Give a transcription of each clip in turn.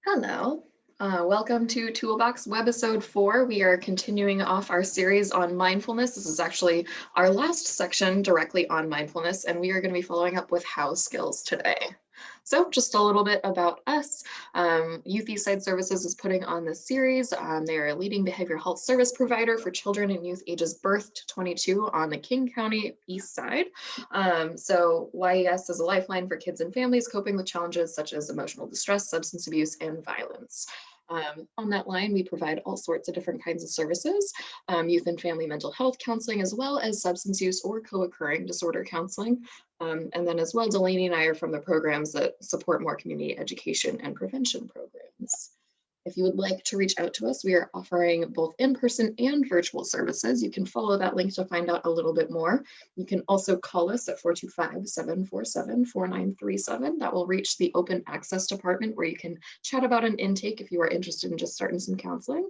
Hello. Welcome to Toolbox Webisode 4. We are continuing off our series on mindfulness. This is actually our last section directly on mindfulness, and we are going to be following up with how skills today. So just a little bit about us. Youth Eastside Services is putting on this series. They are a leading behavioral health service provider for children and youth ages birth to 22 on the King County East Side. So YES is a lifeline for kids and families coping with challenges such as emotional distress, substance abuse, and violence. On that line, we provide all sorts of different kinds of services, youth and family mental health counseling, as well as substance use or co-occurring disorder counseling. And then as well, Delaney and I are from the programs that support more community education and prevention programs. If you would like to reach out to us, we are offering both in-person and virtual services. You can follow that link to find out a little bit more. You can also call us at 425-747-4937. That will reach the open access department where you can chat about an intake if you are interested in just starting some counseling.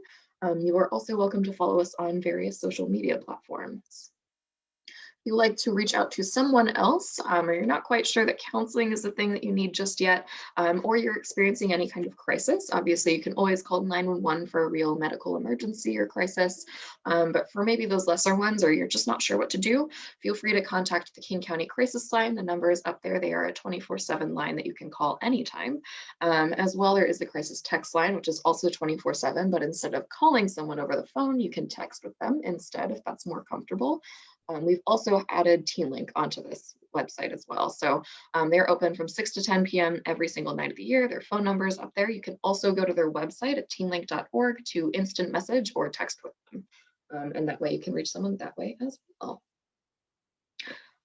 You are also welcome to follow us on various social media platforms. If you like to reach out to someone else, or you're not quite sure that counseling is the thing that you need just yet, or you're experiencing any kind of crisis, obviously you can always call 911 for a real medical emergency or crisis. But for maybe those lesser ones, or you're just not sure what to do, feel free to contact the King County Crisis Line. The number is up there. They are a 24/7 line that you can call anytime. As well, there is the crisis text line, which is also 24/7, but instead of calling someone over the phone, you can text with them instead if that's more comfortable. We've also added TeenLink onto this website as well. So they're open from 6 to 10 p.m. every single night of the year. Their phone number is up there. You can also go to their website at teenlink.org to instant message or text with them. And that way you can reach someone that way as well.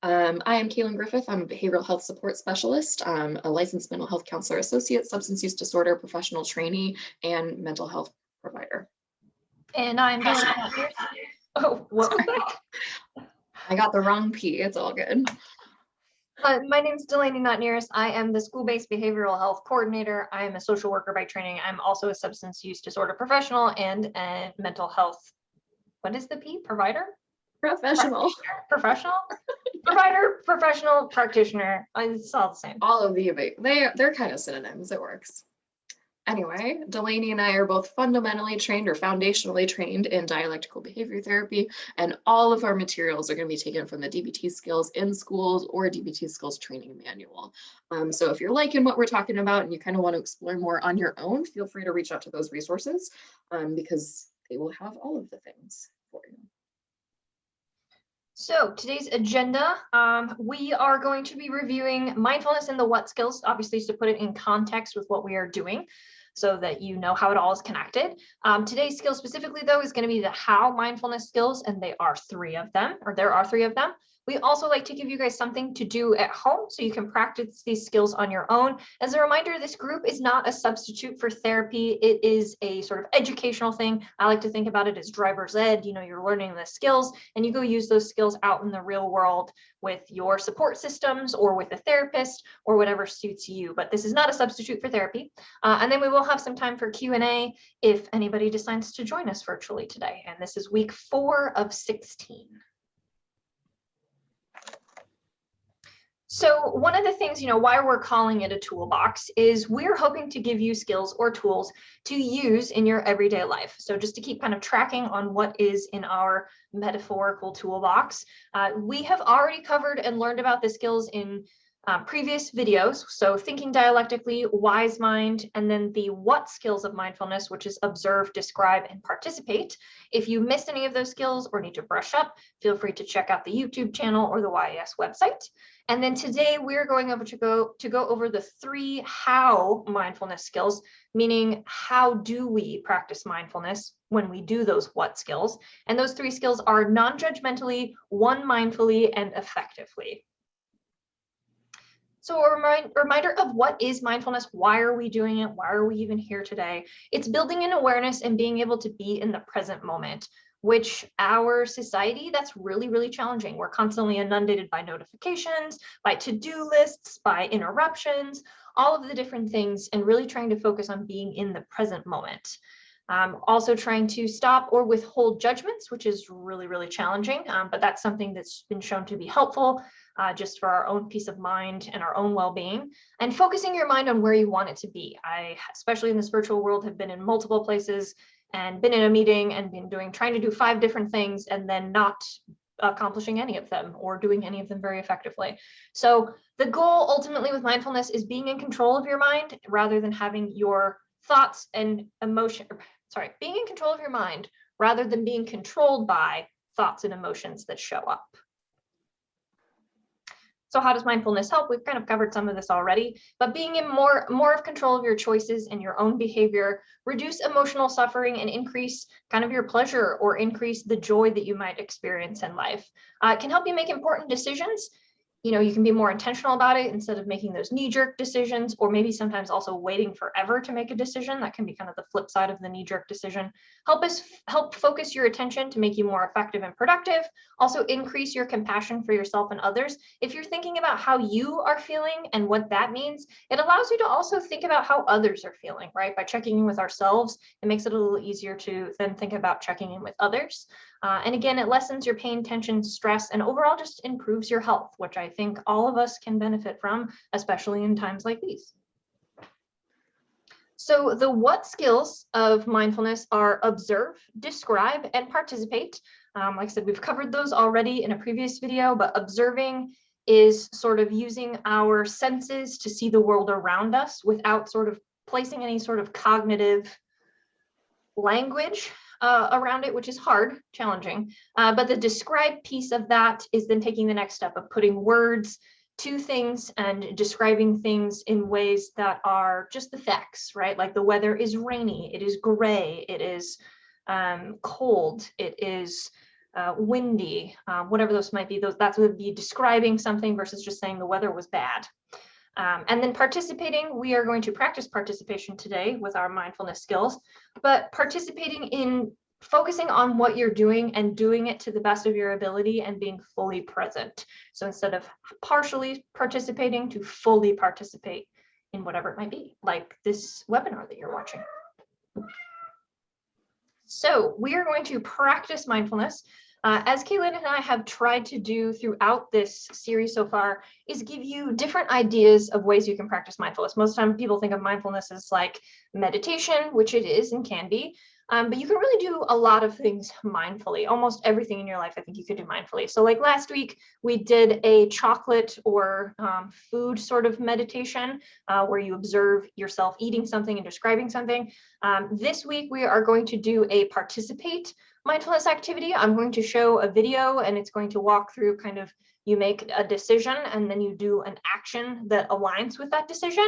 I am Kaylin Griffith. I'm a behavioral health support specialist, a licensed mental health counselor associate, substance use disorder professional trainee, and mental health provider. And I'm Delaney. Oh, what was that? I got the wrong P. It's all good. My name is Delaney Not Nearest. I am the school-based behavioral health coordinator. I am a social worker by training. I'm also a substance use disorder professional and a mental health. What is the P? Provider? Professional. Professional? Provider, professional, practitioner. It's all the same. All of the above. They're kind of synonyms. It works. Anyway, Delaney and I are both fundamentally trained or foundationally trained in dialectical behavior therapy, and all of our materials are going to be taken from the DBT Skills in Schools or DBT Skills Training Manual. So if you're liking what we're talking about and you kind of want to explore more on your own, feel free to reach out to those resources because they will have all of the things for you. So today's agenda, we are going to be reviewing mindfulness and the what skills, obviously to put it in context with what we are doing so that you know how it all is connected. Today's skill specifically, though, is going to be the how mindfulness skills, and there are three of them. We also like to give you guys something to do at home so you can practice these skills on your own. As a reminder, this group is not a substitute for therapy. It is a sort of educational thing. I like to think about it as driver's ed. You know, you're learning the skills and you go use those skills out in the real world with your support systems or with a therapist or whatever suits you. But this is not a substitute for therapy. And then we will have some time for Q&A if anybody decides to join us virtually today. And this is week 4 of 16. So one of the things, why we're calling it a toolbox is we're hoping to give you skills or tools to use in your everyday life. So just to keep kind of tracking on what is in our metaphorical toolbox, we have already covered and learned about the skills in previous videos. So thinking dialectically, wise mind, and then the what skills of mindfulness, which is observe, describe, and participate. If you missed any of those skills or need to brush up, feel free to check out the YouTube channel or the YES website. And then today we're going over to go over the 3 how mindfulness skills, meaning how do we practice mindfulness when we do those what skills. And those 3 skills are non-judgmentally, one mindfully, and effectively. So a reminder of what is mindfulness, why are we doing it, why are we even here today? It's building an awareness and being able to be in the present moment, which our society, that's really, really challenging. We're constantly inundated by notifications, by to-do lists, by interruptions, all of the different things, and really trying to focus on being in the present moment. Also trying to stop or withhold judgments, which is really, really challenging, but that's something that's been shown to be helpful just for our own peace of mind and our own well-being, and focusing your mind on where you want it to be. I, especially in this virtual world, have been in multiple places and been in a meeting and been trying to do 5 different things and then not accomplishing any of them or doing any of them very effectively. So the goal ultimately with mindfulness is being in control of your mind rather than having your thoughts and being in control of your mind rather than being controlled by thoughts and emotions that show up. So how does mindfulness help? We've kind of covered some of this already, but being in more of control of your choices and your own behavior, reduce emotional suffering and increase kind of your pleasure or increase the joy that you might experience in life. It can help you make important decisions. You know, you can be more intentional about it instead of making those knee-jerk decisions, or maybe sometimes also waiting forever to make a decision. That can be kind of the flip side of the knee-jerk decision. Help focus your attention to make you more effective and productive. Also increase your compassion for yourself and others. If you're thinking about how you are feeling and what that means, it allows you to also think about how others are feeling, right? By checking in with ourselves, it makes it a little easier to then think about checking in with others. And again, it lessens your pain, tension, stress, and overall just improves your health, which I think all of us can benefit from, especially in times like these. So the what skills of mindfulness are observe, describe, and participate. Like I said, we've covered those already in a previous video, but observing is sort of using our senses to see the world around us without sort of placing any sort of cognitive language around it, which is hard, challenging. But the describe piece of that is then taking the next step of putting words to things and describing things in ways that are just the facts, right? Like the weather is rainy, it is gray, it is cold, it is windy, whatever those might be. That would be describing something versus just saying the weather was bad. And then participating, we are going to practice participation today with our mindfulness skills, but participating in focusing on what you're doing and doing it to the best of your ability and being fully present. So instead of partially participating, to fully participate in whatever it might be, like this webinar that you're watching. So we are going to practice mindfulness. As Kaylin and I have tried to do throughout this series so far, is give you different ideas of ways you can practice mindfulness. Most of the time people think of mindfulness as like meditation, which it is and can be, but you can really do a lot of things mindfully. Almost everything in your life, I think you could do mindfully. So like last week, we did a chocolate or food sort of meditation where you observe yourself eating something and describing something. This week, we are going to do a participate mindfulness activity. I'm going to show a video and it's going to walk through kind of, you make a decision and then you do an action that aligns with that decision.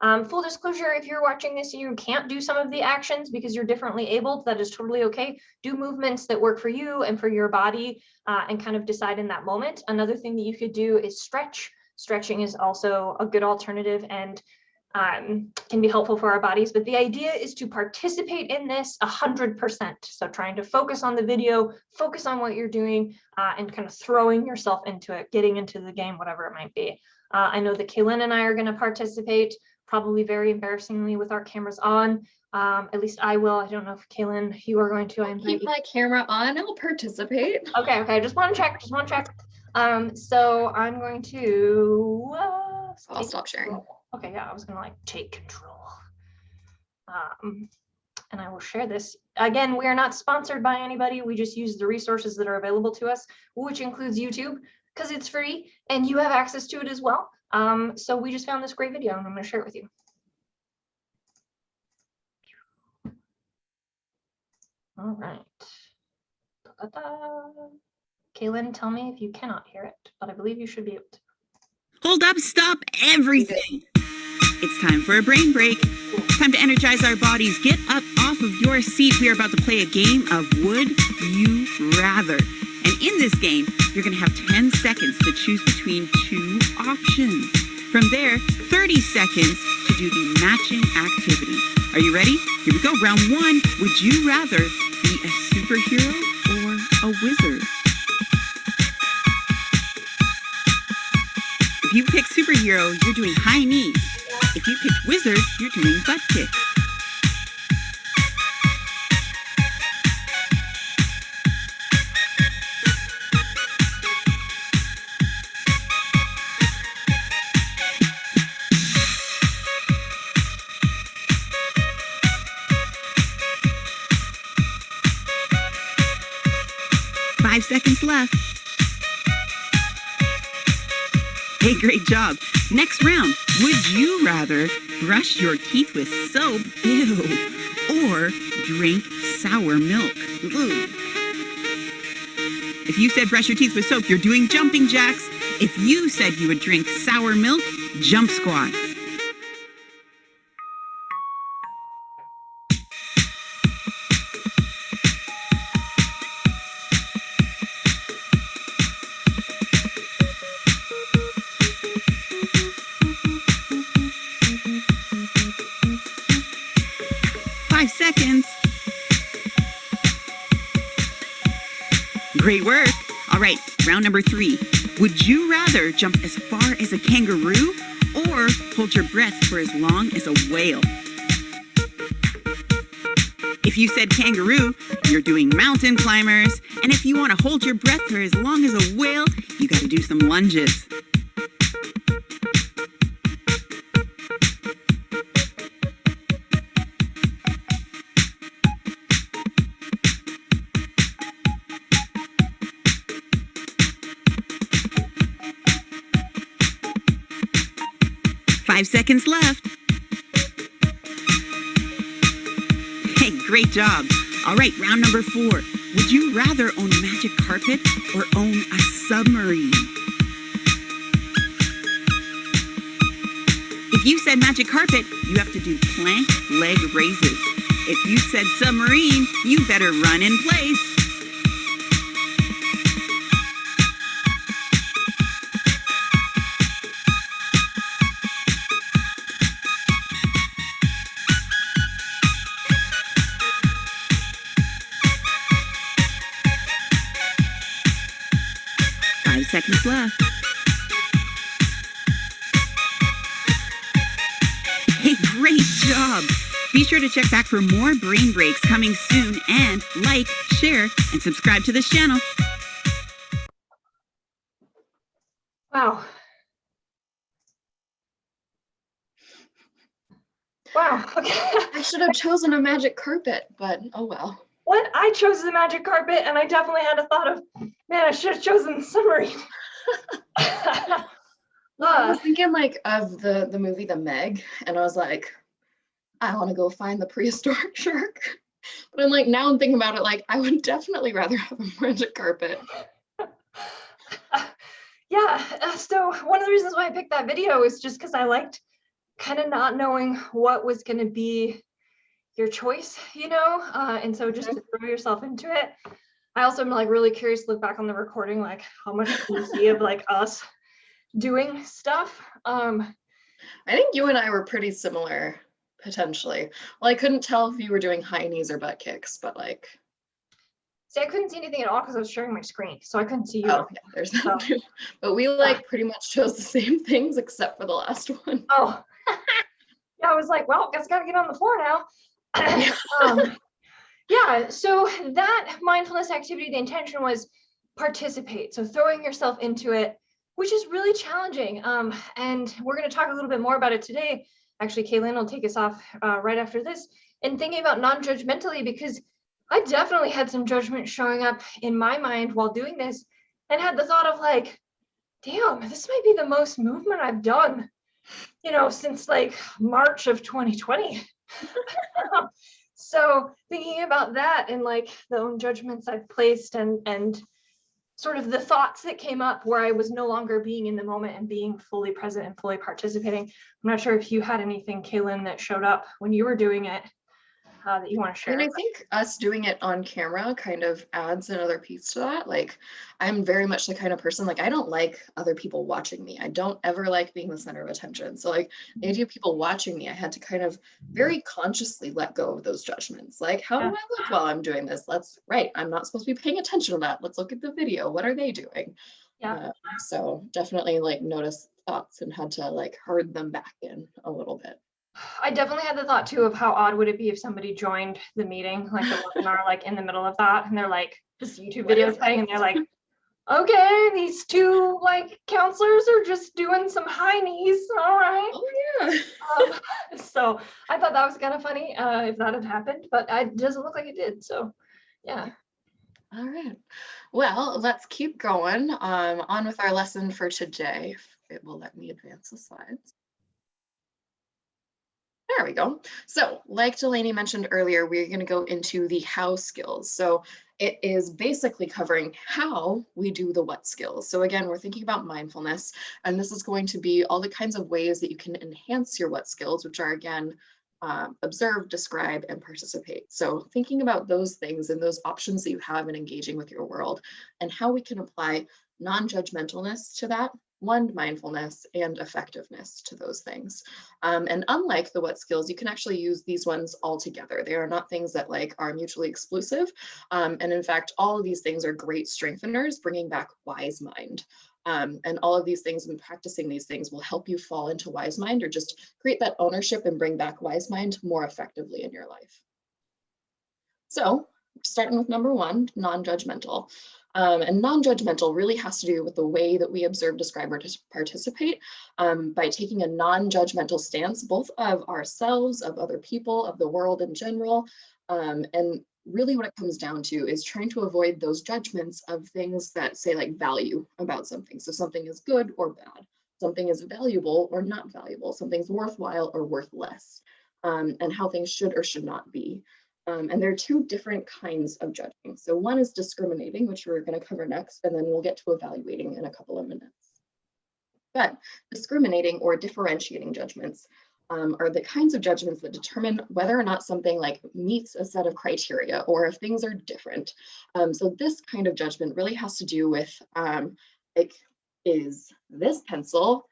Full disclosure, if you're watching this and you can't do some of the actions because you're differently abled, that is totally okay. Do movements that work for you and for your body and kind of decide in that moment. Another thing that you could do is stretch. Stretching is also a good alternative and can be helpful for our bodies, but the idea is to participate in this 100%. So trying to focus on the video, focus on what you're doing, and kind of throwing yourself into it, getting into the game, whatever it might be. I know that Kaylin and I are going to participate, probably very embarrassingly with our cameras on. At least I will. I don't know if Kaylin, you are going to. Keep my camera on. I'll participate. Okay. Just want to check. So I'm going to. I'll stop sharing. Okay, yeah, I was gonna like take control. And I will share this. Again, we are not sponsored by anybody. We just use the resources that are available to us, which includes YouTube, because it's free and you have access to it as well. So we just found this great video and I'm gonna share it with you. All right. Da-da-da. Kaylin, tell me if you cannot hear it, but I believe you should be able to. Hold up, stop everything. It's time for a brain break. It's time to energize our bodies. Get up off of your seat. We are about to play a game of Would You Rather. And in this game, you're going to have 10 seconds to choose between 2 options. From there, 30 seconds to do the matching activity. Are you ready? Here we go. Round 1. Would you rather be a superhero or a wizard? If you pick superhero, you're doing high knees. If you pick wizard, you're doing butt kicks. 5 seconds left. Hey, great job. Next round, would you rather brush your teeth with soap, ew, or drink sour milk? Ooh. If you said brush your teeth with soap, you're doing jumping jacks. If you said you would drink sour milk, jump squats. Seconds. Great work. All right, round number 3. Would you rather jump as far as a kangaroo or hold your breath for as long as a whale? If you said kangaroo, you're doing mountain climbers. And if you want to hold your breath for as long as a whale, you got to do some lunges. Five seconds left. Hey, great job. All right, round number 4. Would you rather own a magic carpet or own a submarine? If you said magic carpet, you have to do plank leg raises. If you said submarine, you better run in place. Seconds left. Hey, great job. Be sure to check back for more brain breaks coming soon, and like, share, and subscribe to this channel. Wow. Wow. Okay. I should have chosen a magic carpet, but oh well. What? I chose the magic carpet, and I definitely had a thought of, man, I should have chosen the submarine. I was thinking like of the movie The Meg, and I was like, I want to go find the prehistoric shark. But I'm like, now I'm thinking about it, like I would definitely rather have a magic carpet. Yeah, so one of the reasons why I picked that video is just because I liked kind of not knowing what was going to be your choice, you know, and so just to throw yourself into it. I also am like really curious to look back on the recording, like how much can you see of like us doing stuff. I think you and I were pretty similar, potentially. Well, I couldn't tell if you were doing high knees or butt kicks, but like. See, I couldn't see anything at all because I was sharing my screen, so I couldn't see you. Oh, yeah, there's that too. But we like pretty much chose the same things except for the last one. Oh, yeah, I was like, well, guess I gotta get on the floor now. Yeah, so that mindfulness activity, the intention was participate. So throwing yourself into it, which is really challenging. And we're going to talk a little bit more about it today. Actually, Kaylin will take us off right after this. And thinking about non-judgmentally, because I definitely had some judgment showing up in my mind while doing this, and had the thought of like, damn, this might be the most movement I've done, you know, since like March of 2020. So thinking about that and like the own judgments I've placed and sort of the thoughts that came up where I was no longer being in the moment and being fully present and fully participating. I'm not sure if you had anything, Kaylin, that showed up when you were doing it that you want to share. And I think us doing it on camera kind of adds another piece to that. Like, I'm very much the kind of person, like, I don't like other people watching me. I don't ever like being the center of attention. So like the idea of people watching me, I had to kind of very consciously let go of those judgments. Like, how do I look while I'm doing this? I'm not supposed to be paying attention to that. Let's look at the video. What are they doing? Yeah. So definitely like notice thoughts and had to like herd them back in a little bit. I definitely had the thought too of how odd would it be if somebody joined the meeting, like the webinar, like in the middle of that, and they're like, this YouTube video is playing, and they're like, okay, these two like counselors are just doing some high knees. All right. Oh yeah. So I thought that was kind of funny if that had happened, but it doesn't look like it did. So yeah. All right. Well, let's keep going on with our lesson for today. If it will let me advance the slides. There we go. So, like Delaney mentioned earlier, we're going to go into the how skills. So, it is basically covering how we do the what skills. So, again, we're thinking about mindfulness, and this is going to be all the kinds of ways that you can enhance your what skills, which are, again, observe, describe, and participate. So, thinking about those things and those options that you have in engaging with your world, and how we can apply non-judgmentalness to that, one, mindfulness, and effectiveness to those things. And unlike the what skills, you can actually use these ones all together. They are not things that like are mutually exclusive. And in fact, all of these things are great strengtheners, bringing back wise mind. And all of these things and practicing these things will help you fall into wise mind or just create that ownership and bring back wise mind more effectively in your life. So starting with number one, non-judgmental. And non-judgmental really has to do with the way that we observe, describe, or participate by taking a non-judgmental stance, both of ourselves, of other people, of the world in general. And really what it comes down to is trying to avoid those judgments of things that say like value about something. So something is good or bad, something is valuable or not valuable, something's worthwhile or worth less, and how things should or should not be. And there are two different kinds of judging. So one is discriminating, which we're going to cover next, and then we'll get to evaluating in a couple of minutes. But discriminating or differentiating judgments are the kinds of judgments that determine whether or not something like meets a set of criteria or if things are different. So this kind of judgment really has to do with like, is this pencil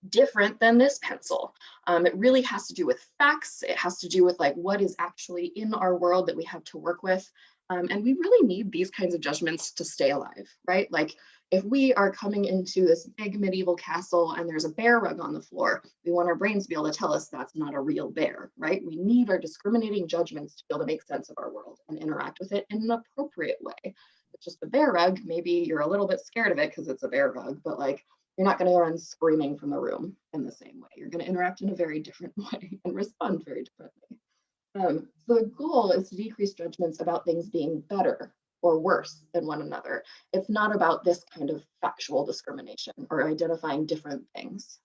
different than this pencil? It really has to do with facts. It has to do with like what is actually in our world that we have to work with. And we really need these kinds of judgments to stay alive, right? Like if we are coming into this big medieval castle and there's a bear rug on the floor, we want our brains to be able to tell us that's not a real bear, right? We need our discriminating judgments to be able to make sense of our world and interact with it in an appropriate way. It's just a bear rug. Maybe you're a little bit scared of it because it's a bear rug, but like you're not going to run screaming from the room in the same way. You're going to interact in a very different way and respond very differently. So the goal is to decrease judgments about things being better or worse than one another. It's not about this kind of factual discrimination or identifying different things.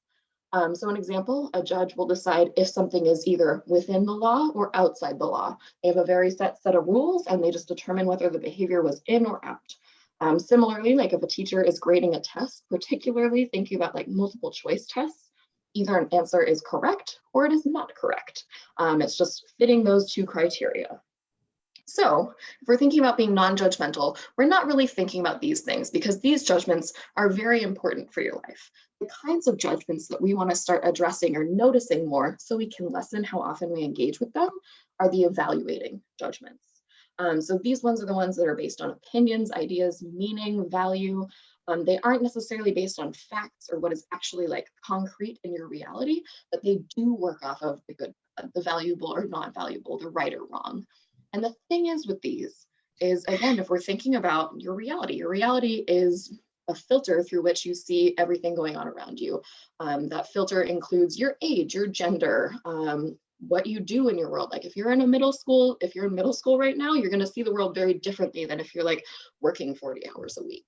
So an example, a judge will decide if something is either within the law or outside the law. They have a very set of rules and they just determine whether the behavior was in or out. Similarly, like if a teacher is grading a test, particularly thinking about like multiple choice tests, either an answer is correct or it is not correct. It's just fitting those two criteria. So if we're thinking about being non-judgmental, we're not really thinking about these things because these judgments are very important for your life. The kinds of judgments that we want to start addressing or noticing more so we can lessen how often we engage with them are the evaluating judgments. So these ones are the ones that are based on opinions, ideas, meaning, value. They aren't necessarily based on facts or what is actually like concrete in your reality, but they do work off of the good, the valuable or not valuable, the right or wrong. And the thing is with these is, again, if we're thinking about your reality is a filter through which you see everything going on around you. That filter includes your age, your gender, what you do in your world. Like if you're in middle school right now, you're going to see the world very differently than if you're like working 40 hours a week.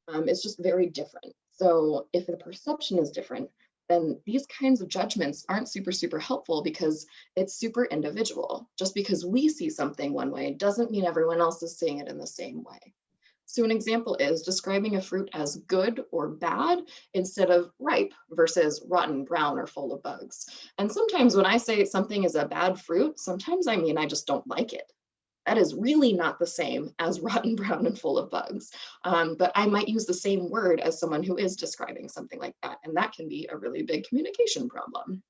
It's just very different. So if the perception is different, then these kinds of judgments aren't super helpful because it's super individual. Just because we see something one way doesn't mean everyone else is seeing it in the same way. So an example is describing a fruit as good or bad instead of ripe versus rotten, brown, or full of bugs. And sometimes when I say something is a bad fruit, sometimes I mean I just don't like it. That is really not the same as rotten, brown, and full of bugs. But I might use the same word as someone who is describing something like that. And that can be a really big communication problem.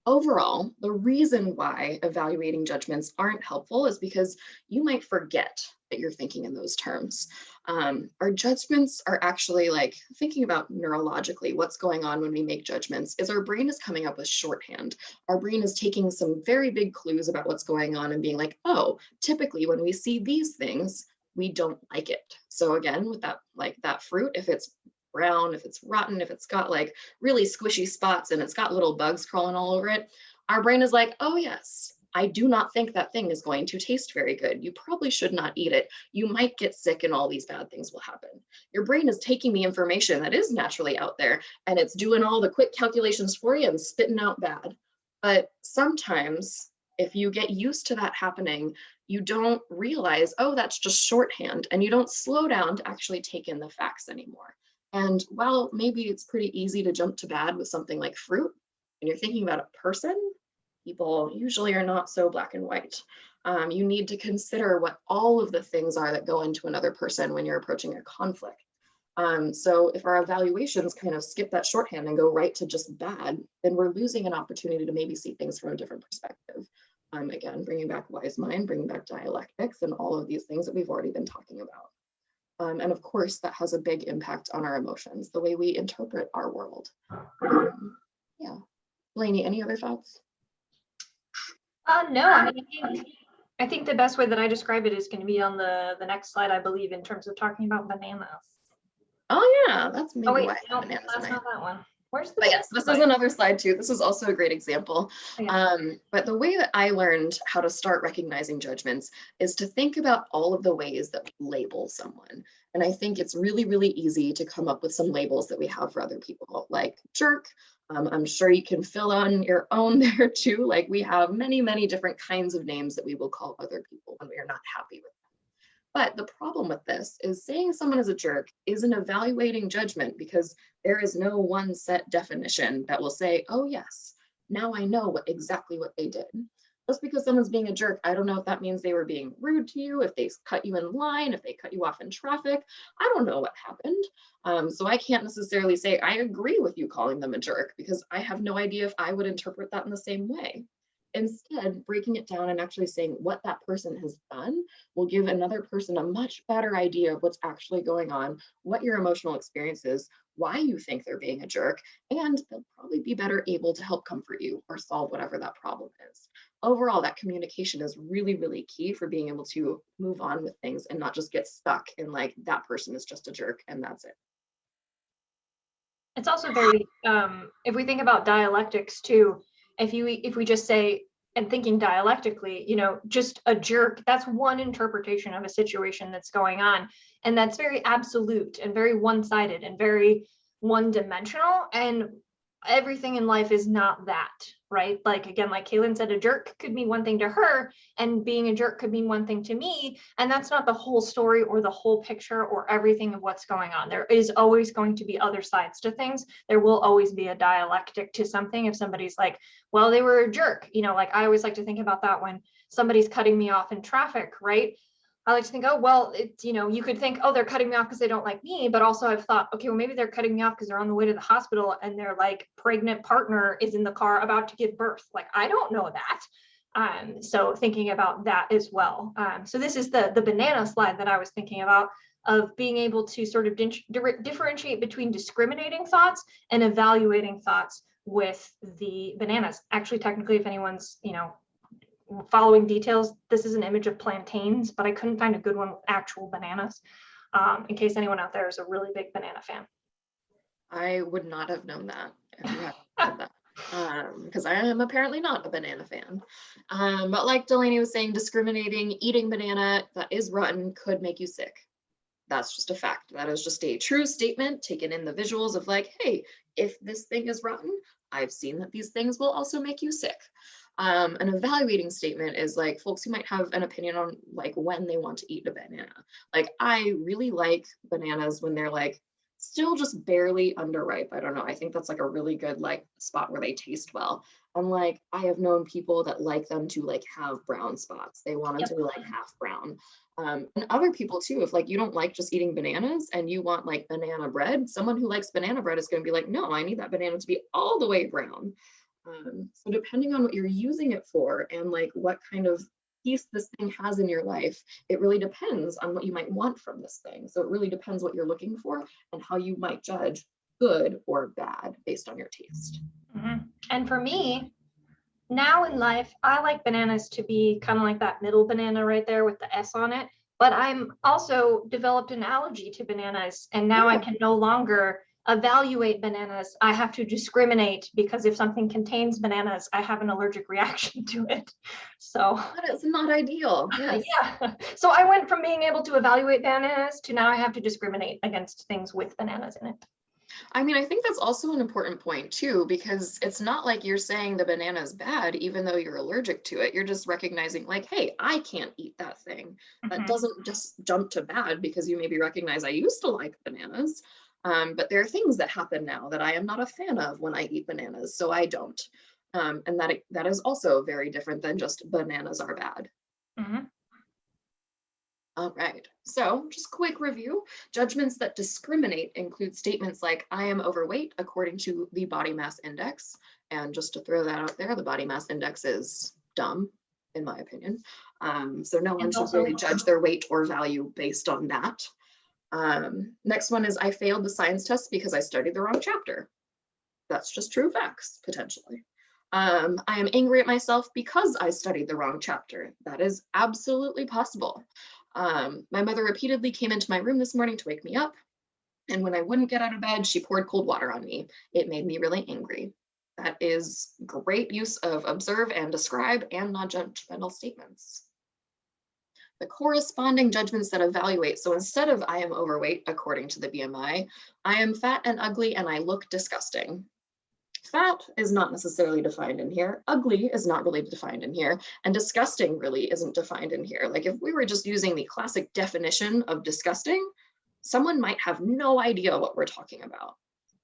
Overall, the reason why evaluating judgments aren't helpful is because you might forget that you're thinking in those terms. Our judgments are actually like thinking about neurologically what's going on when we make judgments is our brain is coming up with shorthand. Our brain is taking some very big clues about what's going on and being like, oh, typically when we see these things, we don't like it. So again, with that, like that fruit, if it's brown, if it's rotten, if it's got like really squishy spots and it's got little bugs crawling all over it, our brain is like, oh yes, I do not think that thing is going to taste very good. You probably should not eat it. You might get sick and all these bad things will happen. Your brain is taking the information that is naturally out there and it's doing all the quick calculations for you and spitting out bad. But sometimes if you get used to that happening, you don't realize, oh, that's just shorthand, and you don't slow down to actually take in the facts anymore. And while maybe it's pretty easy to jump to bad with something like fruit, when you're thinking about a person, people usually are not so black and white. You need to consider what all of the things are that go into another person when you're approaching a conflict. So if our evaluations kind of skip that shorthand and go right to just bad, then we're losing an opportunity to maybe see things from a different perspective. Again, bringing back wise mind, bringing back dialectics, and all of these things that we've already been talking about. And of course, that has a big impact on our emotions, the way we interpret our world. Yeah. Lainey, any other thoughts? No, I think the best way that I describe it is going to be on the next slide, I believe, in terms of talking about bananas. Oh yeah, that's maybe wait, why no, bananas that's not that one. Where's the But yes, this is another slide too. This is also a great example. But the way that I learned how to start recognizing judgments is to think about all of the ways that we label someone. And I think it's really, really easy to come up with some labels that we have for other people, like jerk. I'm sure you can fill on your own there too. Like we have many, many different kinds of names that we will call other people when we are not happy with them. But the problem with this is saying someone is a jerk is an evaluating judgment because there is no one set definition that will say, oh yes, now I know exactly what they did. Just because someone's being a jerk, I don't know if that means they were being rude to you, if they cut you in line, if they cut you off in traffic. I don't know what happened. So I can't necessarily say I agree with you calling them a jerk because I have no idea if I would interpret that in the same way. Instead, breaking it down and actually saying what that person has done will give another person a much better idea of what's actually going on, what your emotional experience is, why you think they're being a jerk, and they'll probably be better able to help comfort you or solve whatever that problem is. Overall, that communication is really, really key for being able to move on with things and not just get stuck in like, that person is just a jerk and that's it. It's also very, if we think about dialectics too, if we just say, and thinking dialectically, just a jerk, that's one interpretation of a situation that's going on. And that's very absolute and very one-sided and very one-dimensional. And everything in life is not that, right? Like, again, like Kaylin said, a jerk could mean one thing to her and being a jerk could mean one thing to me. And that's not the whole story or the whole picture or everything of what's going on. There is always going to be other sides to things. There will always be a dialectic to something. If somebody's like, well, they were a jerk, like I always like to think about that when somebody's cutting me off in traffic, right? I like to think, oh, well, it's, you could think, oh, they're cutting me off because they don't like me. But also I've thought, okay, well, maybe they're cutting me off because they're on the way to the hospital and their like pregnant partner is in the car about to give birth. Like, I don't know that. So thinking about that as well. So this is the banana slide that I was thinking about, of being able to sort of differentiate between discriminating thoughts and evaluating thoughts with the bananas. Actually, technically, if anyone's, following details, this is an image of plantains, but I couldn't find a good one with actual bananas, in case anyone out there is a really big banana fan. I would not have known that if you hadn't said that, because I am apparently not a banana fan. But like Delaney was saying, discriminating, eating banana that is rotten could make you sick. That's just a fact. That is just a true statement taken in the visuals of like, hey, if this thing is rotten, I've seen that these things will also make you sick. An evaluating statement is like folks who might have an opinion on like when they want to eat a banana. Like I really like bananas when they're like still just barely underripe. I don't know. I think that's like a really good like spot where they taste well. And like I have known people that like them to like have brown spots. They want them to be like half brown. And other people too, if like you don't like just eating bananas and you want like banana bread, someone who likes banana bread is going to be like, no, I need that banana to be all the way brown. So depending on what you're using it for and like what kind of piece this thing has in your life, it really depends on what you might want from this thing. So it really depends what you're looking for and how you might judge good or bad based on your taste. Mm-hmm. And for me, now in life, I like bananas to be kind of like that middle banana right there with the S on it. But I'm also developed an allergy to bananas. And now I can no longer evaluate bananas, I have to discriminate, because if something contains bananas, I have an allergic reaction to it. So That is not ideal. Yes. yeah. So I went from being able to evaluate bananas to now I have to discriminate against things with bananas in it. I mean, I think that's also an important point too, because it's not like you're saying the banana is bad, even though you're allergic to it. You're just recognizing like, hey, I can't eat that thing. That Mhm. doesn't just jump to bad because you maybe recognize I used to like bananas. But there are things that happen now that I am not a fan of when I eat bananas, so I don't. And that is also very different than just bananas are bad. Mhm. All right, so just quick review. Judgments that discriminate include statements like, I am overweight according to the body mass index. And just to throw that out there, the body mass index is dumb, in my opinion. So no one And should also, really judge their weight or value based on that. Next one is, I failed the science test because I studied the wrong chapter. That's just true facts, potentially. I am angry at myself because I studied the wrong chapter. That is absolutely possible. My mother repeatedly came into my room this morning to wake me up, and when I wouldn't get out of bed, she poured cold water on me. It made me really angry. That is great use of observe and describe and non-judgmental statements. The corresponding judgments that evaluate. So instead of I am overweight according to the BMI, I am fat and ugly and I look disgusting. Fat is not necessarily defined in here. Ugly is not really defined in here. And disgusting really isn't defined in here. Like if we were just using the classic definition of disgusting, someone might have no idea what we're talking about.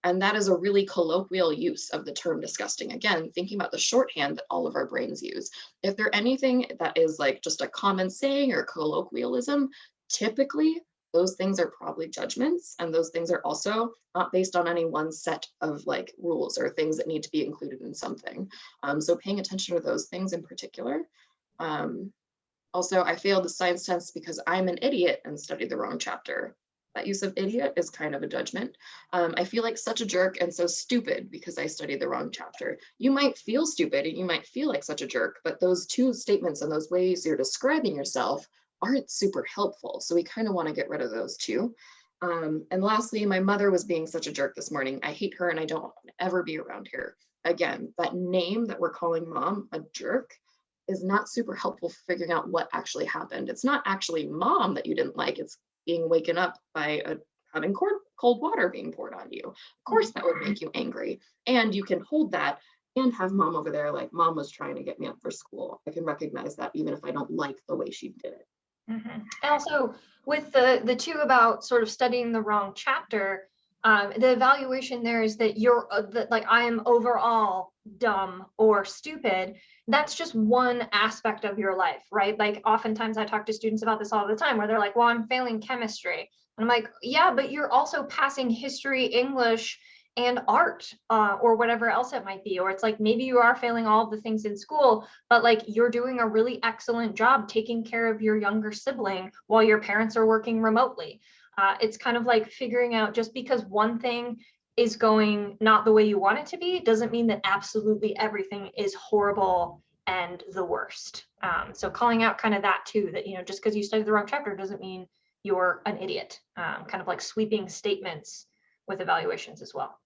And that is a really colloquial use of the term disgusting. Again, thinking about the shorthand that all of our brains use. If there's anything that is like just a common saying or colloquialism, typically those things are probably judgments, and those things are also not based on any one set of like rules or things that need to be included in something. So paying attention to those things in particular. Also, I failed the science test because I'm an idiot and studied the wrong chapter. That use of idiot is kind of a judgment. I feel like such a jerk and so stupid because I studied the wrong chapter. You might feel stupid and you might feel like such a jerk, but those two statements and those ways you're describing yourself aren't super helpful. So we kind of want to get rid of those too. And lastly, my mother was being such a jerk this morning. I hate her and I don't want to ever be around here. Again, that name that we're calling mom a jerk is not super helpful for figuring out what actually happened. It's not actually mom that you didn't like. It's being waken up by having cold water being poured on you. Of course, that would make you angry. And you can hold that and have mom over there like, mom was trying to get me up for school. I can recognize that even if I don't like the way she did it. Mhm. And also with the two about sort of studying the wrong chapter, the evaluation there is that you're like I am overall dumb or stupid. That's just one aspect of your life, right? Like oftentimes I talk to students about this all the time where they're like, well, I'm failing chemistry. And I'm like, yeah, but you're also passing history, English, and art, or whatever else it might be. Or it's like maybe you are failing all of the things in school, but like you're doing a really excellent job taking care of your younger sibling while your parents are working remotely. It's kind of like figuring out, just because one thing is going not the way you want it to be doesn't mean that absolutely everything is horrible and the worst. So calling out kind of that too, that, you know, just because you studied the wrong chapter doesn't mean you're an idiot. Kind of like sweeping statements with evaluations as well.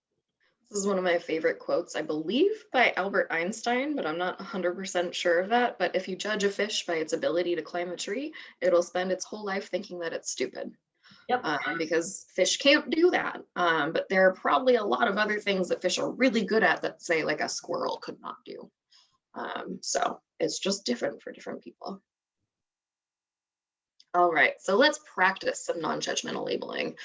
This is one of my favorite quotes, I believe by Albert Einstein, but I'm not 100% sure of that. But if you judge a fish by its ability to climb a tree, it'll spend its whole life thinking that it's stupid. Yep. Because fish can't do that. But there are probably a lot of other things that fish are really good at that, say, like a squirrel could not do. So it's just different for different people. All right, so let's practice some non-judgmental labeling.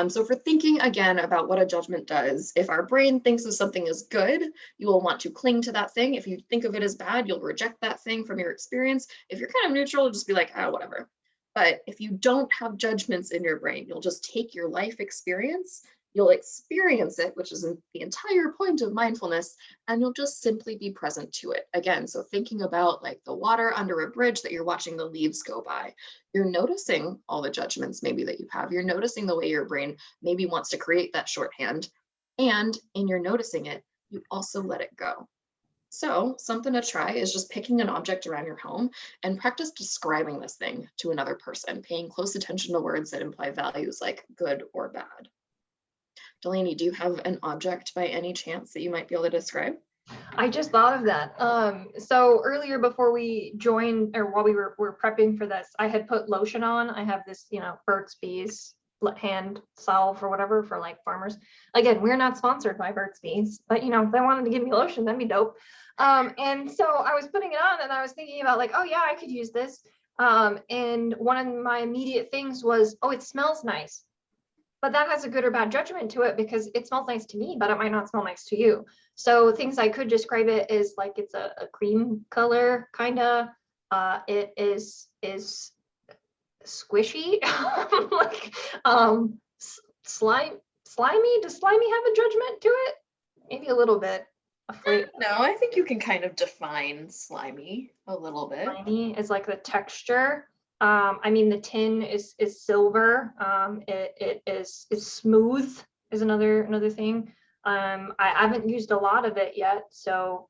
So for thinking again about what a judgment does, if our brain thinks of something as good, you will want to cling to that thing. If you think of it as bad, you'll reject that thing from your experience. If you're kind of neutral, just be like, ah, whatever. But if you don't have judgments in your brain, you'll just take your life experience, you'll experience it, which is the entire point of mindfulness, and you'll just simply be present to it. Again, so thinking about like the water under a bridge that you're watching the leaves go by, you're noticing all the judgments maybe that you have. You're noticing the way your brain maybe wants to create that shorthand. And in your noticing it, you also let it go. So something to try is just picking an object around your home and practice describing this thing to another person, paying close attention to words that imply values like good or bad. Delaney, do you have an object by any chance that you might be able to describe? I just thought of that. So earlier before we joined, or while we were prepping for this, I had put lotion on. I have this, Burt's Bees hand salve or whatever for like farmers. Again, we're not sponsored by Burt's Bees, but if they wanted to give me lotion, that'd be dope. And so I was putting it on and I was thinking about like, oh yeah, I could use this. And one of my immediate things was, oh, it smells nice. But that has a good or bad judgment to it because it smells nice to me, but it might not smell nice to you. So things I could describe it is like it's a cream color kind of. It is squishy, like slimy. Does slimy have a judgment to it? Maybe a little bit. No, I think you can kind of define slimy a little bit. Slimy is like the texture. I mean, the tin is silver. It is smooth is another thing. I haven't used a lot of it yet, so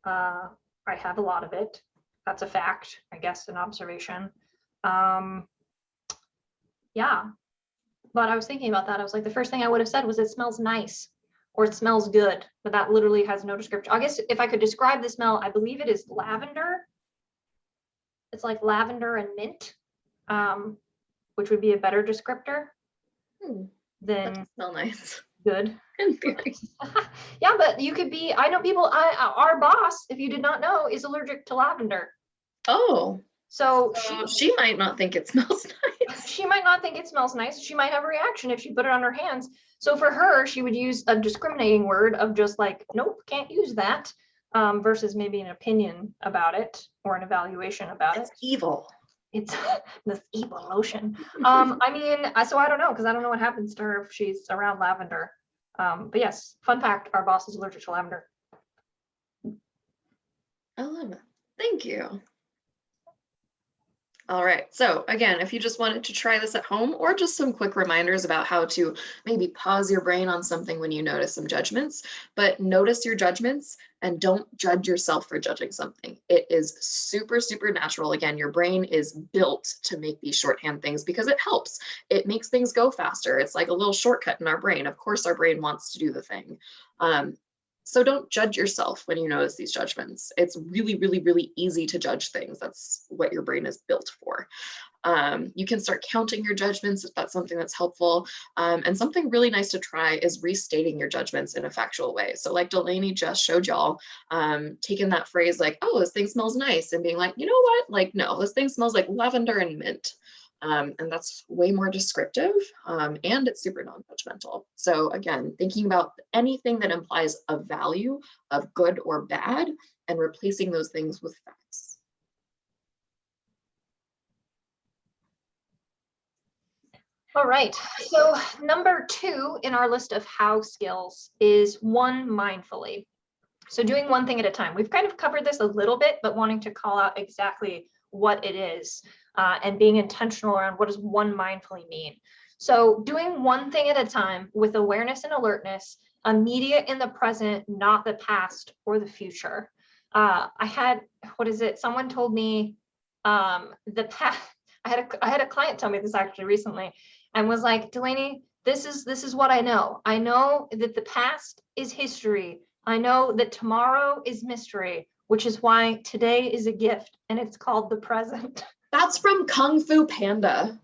I have a lot of it. That's a fact, I guess, an observation. Yeah, but I was thinking about that. I was like, the first thing I would have said was it smells nice or it smells good, but that literally has no description. I guess if I could describe the smell, I believe it is lavender. It's like lavender and mint, which would be a better descriptor than smell nice. Good. In theory. Yeah, but you could be, I know people, our boss, if you did not know, is allergic to lavender. Oh. So she might not think it smells nice. She might not think it smells nice. She might have a reaction if she put it on her hands. So for her, she would use a discriminating word of just like, nope, can't use that, versus maybe an opinion about it or an evaluation about it. Evil. It's this evil lotion. I mean, so I don't know, because I don't know what happens to her if she's around lavender. But yes, fun fact, our boss is allergic to lavender. I love it. Thank you. All right, so again, if you just wanted to try this at home, or just some quick reminders about how to maybe pause your brain on something when you notice some judgments, but notice your judgments and don't judge yourself for judging something. It is super, super natural. Again, your brain is built to make these shorthand things because it helps. It makes things go faster. It's like a little shortcut in our brain. Of course, our brain wants to do the thing. So don't judge yourself when you notice these judgments. It's really, really, really easy to judge things. That's what your brain is built for. You can start counting your judgments if that's something that's helpful. And something really nice to try is restating your judgments in a factual way. So like Delaney just showed y'all, taking that phrase like, oh, this thing smells nice, and being like, you know what? Like, no, this thing smells like lavender and mint. And that's way more descriptive, and it's super non-judgmental. So again, thinking about anything that implies a value of good or bad and replacing those things with facts. All right, so number 2 in our list of how skills is one mindfully. So doing one thing at a time. We've kind of covered this a little bit, but wanting to call out exactly what it is and being intentional around what does one mindfully mean. So doing one thing at a time with awareness and alertness, immediate in the present, not the past or the future. I had, someone told me the past, I had a client tell me this actually recently and was like, Delaney, this is what I know. I know that the past is history. I know that tomorrow is mystery, which is why today is a gift and it's called the present. That's from Kung Fu Panda.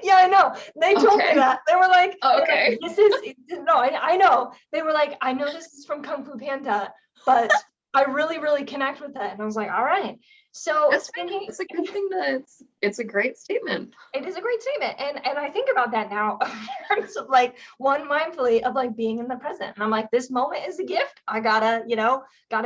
Yeah, I know. They told me that. They were like, okay. This is, no, I know. They were like, I know this is from Kung Fu Panda, but I really, really connect with that. And I was like, all right. So it's a good thing that it's a great statement. It is a great statement. And I think about that now in terms of like one mindfully of like being in the present. And I'm like, this moment is a gift. I gotta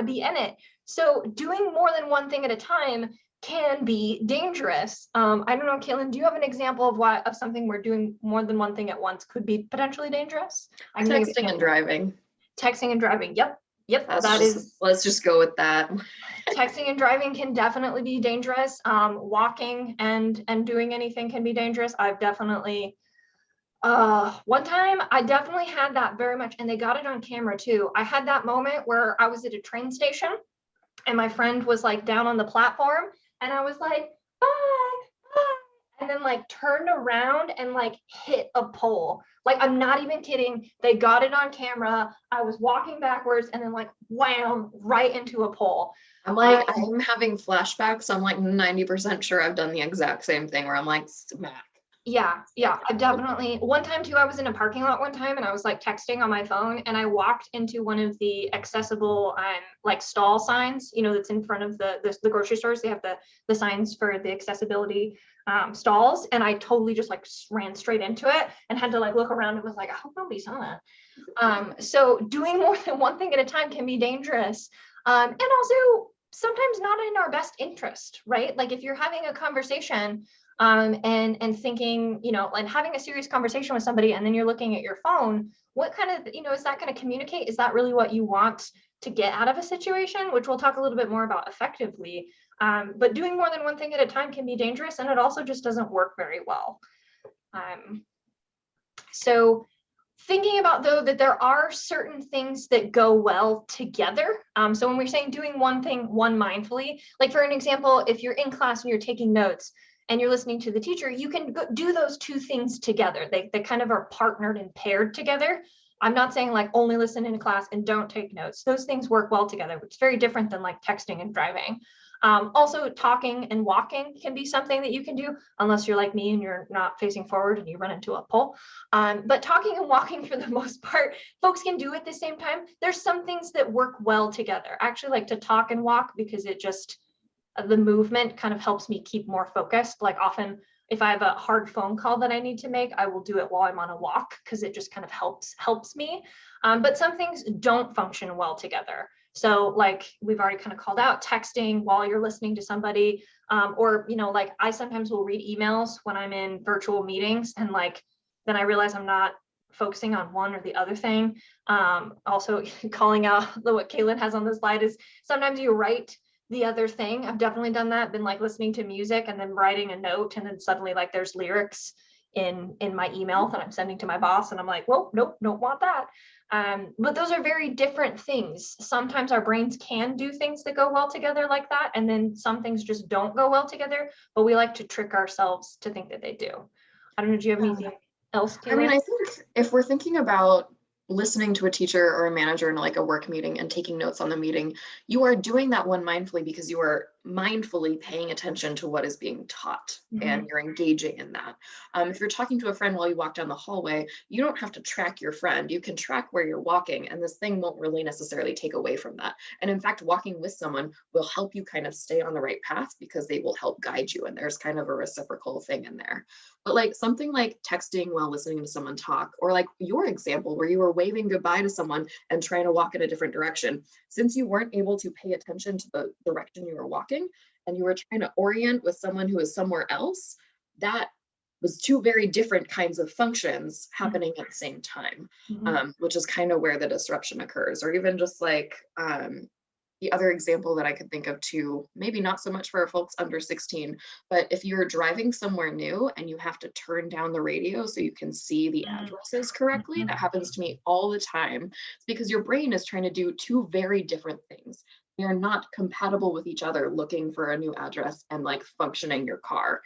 be in it. So doing more than one thing at a time can be dangerous. I don't know, Kaylin, do you have an example of something where doing more than one thing at once could be potentially dangerous? Texting and driving. Texting and driving. Yep. Let's just go with that. Texting and driving can definitely be dangerous. Walking and doing anything can be dangerous. I've definitely, one time I definitely had that very much, and they got it on camera too. I had that moment where I was at a train station and my friend was like down on the platform and I was like, bye. and then like turned around and like hit a pole. Like, I'm not even kidding. They got it on camera. I was walking backwards and then like wham, right into a pole. I'm like, I'm having flashbacks. I'm like 90% sure I've done the exact same thing where I'm like, smack. Yeah, I've definitely, one time too, I was in a parking lot one time and I was like texting on my phone and I walked into one of the accessible like stall signs, you know, that's in front of the grocery stores. They have the signs for the accessibility stalls, and I totally just like ran straight into it and had to like look around and was like, I hope nobody saw that. So doing more than one thing at a time can be dangerous, and also sometimes not in our best interest, right? Like if you're having a conversation and thinking, you know, and having a serious conversation with somebody, and then you're looking at your phone, what kind of, you know, is that going to communicate? Is that really what you want to get out of a situation? Which we'll talk a little bit more about effectively. But doing more than one thing at a time can be dangerous, and it also just doesn't work very well. So thinking about, though, that there are certain things that go well together. So when we're saying doing one thing, one mindfully, like for an example, if you're in class and you're taking notes and you're listening to the teacher, you can do those two things together. They kind of are partnered and paired together. I'm not saying like only listen in class and don't take notes. Those things work well together, which is very different than like texting and driving. Also, talking and walking can be something that you can do, unless you're like me and you're not facing forward and you run into a pole. But talking and walking, for the most part, folks can do at the same time. There's some things that work well together. I actually like to talk and walk because it just, the movement kind of helps me keep more focused. Like often, if I have a hard phone call that I need to make, I will do it while I'm on a walk because it just kind of helps me. But some things don't function well together. So like we've already kind of called out, texting while you're listening to somebody, or, you know, like I sometimes will read emails when I'm in virtual meetings, and like, then I realize I'm not focusing on one or the other thing. Also calling out what Kaylin has on the slide is sometimes you write the other thing. I've definitely done that, been like listening to music and then writing a note, and then suddenly like there's lyrics in my email that I'm sending to my boss, and I'm like, well, nope, don't want that. But those are very different things. Sometimes our brains can do things that go well together like that, and then some things just don't go well together, but we like to trick ourselves to think that they do. I don't know, do you have anything else, Kaylin? I mean, I think if we're thinking about listening to a teacher or a manager in like a work meeting and taking notes on the meeting, you are doing that one mindfully because you are mindfully paying attention to what is being taught, and you're engaging in that. If you're talking to a friend while you walk down the hallway, you don't have to track your friend. You can track where you're walking, and this thing won't really necessarily take away from that. And in fact, walking with someone will help you kind of stay on the right path because they will help guide you, and there's kind of a reciprocal thing in there. But like something like texting while listening to someone talk, or like your example where you were waving goodbye to someone and trying to walk in a different direction, since you weren't able to pay attention to the direction you were walking and you were trying to orient with someone who is somewhere else, that was two very different kinds of functions happening at the same time, which is kind of where the disruption occurs. Or even just like the other example that I could think of too, maybe not so much for folks under 16, but if you're driving somewhere new and you have to turn down the radio so you can see the addresses correctly, that happens to me all the time. It's because your brain is trying to do two very different things. They are not compatible with each other, looking for a new address and like functioning your car.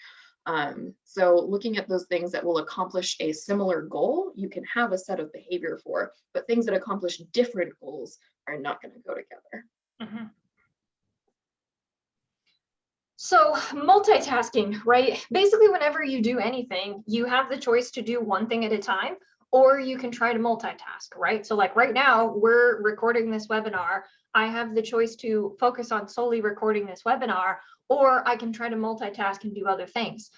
So looking at those things that will accomplish a similar goal, you can have a set of behavior for, but things that accomplish different goals are not going to go together. So multitasking, right? Basically, whenever you do anything, you have the choice to do one thing at a time, or you can try to multitask, right? So like right now, we're recording this webinar. I have the choice to focus on solely recording this webinar, or I can try to multitask and do other things.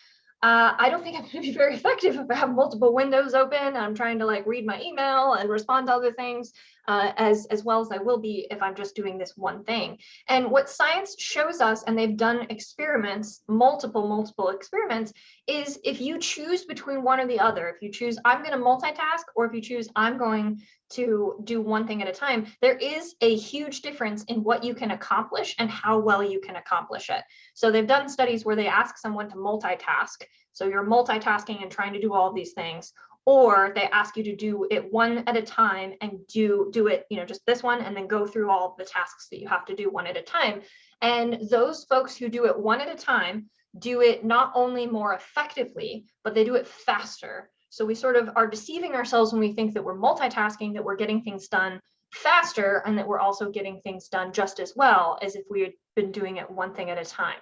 I don't think I'm going to be very effective if I have multiple windows open. I'm trying to like read my email and respond to other things as well as I will be if I'm just doing this one thing. And what science shows us, and they've done experiments, multiple experiments, is if you choose between one or the other, if you choose I'm going to multitask, or if you choose I'm going to do one thing at a time, there is a huge difference in what you can accomplish and how well you can accomplish it. So they've done studies where they ask someone to multitask. So you're multitasking and trying to do all of these things, or they ask you to do it one at a time and do it, you know, just this one, and then go through all of the tasks that you have to do one at a time. And those folks who do it one at a time do it not only more effectively, but they do it faster. So we sort of are deceiving ourselves when we think that we're multitasking, that we're getting things done faster, and that we're also getting things done just as well as if we had been doing it one thing at a time.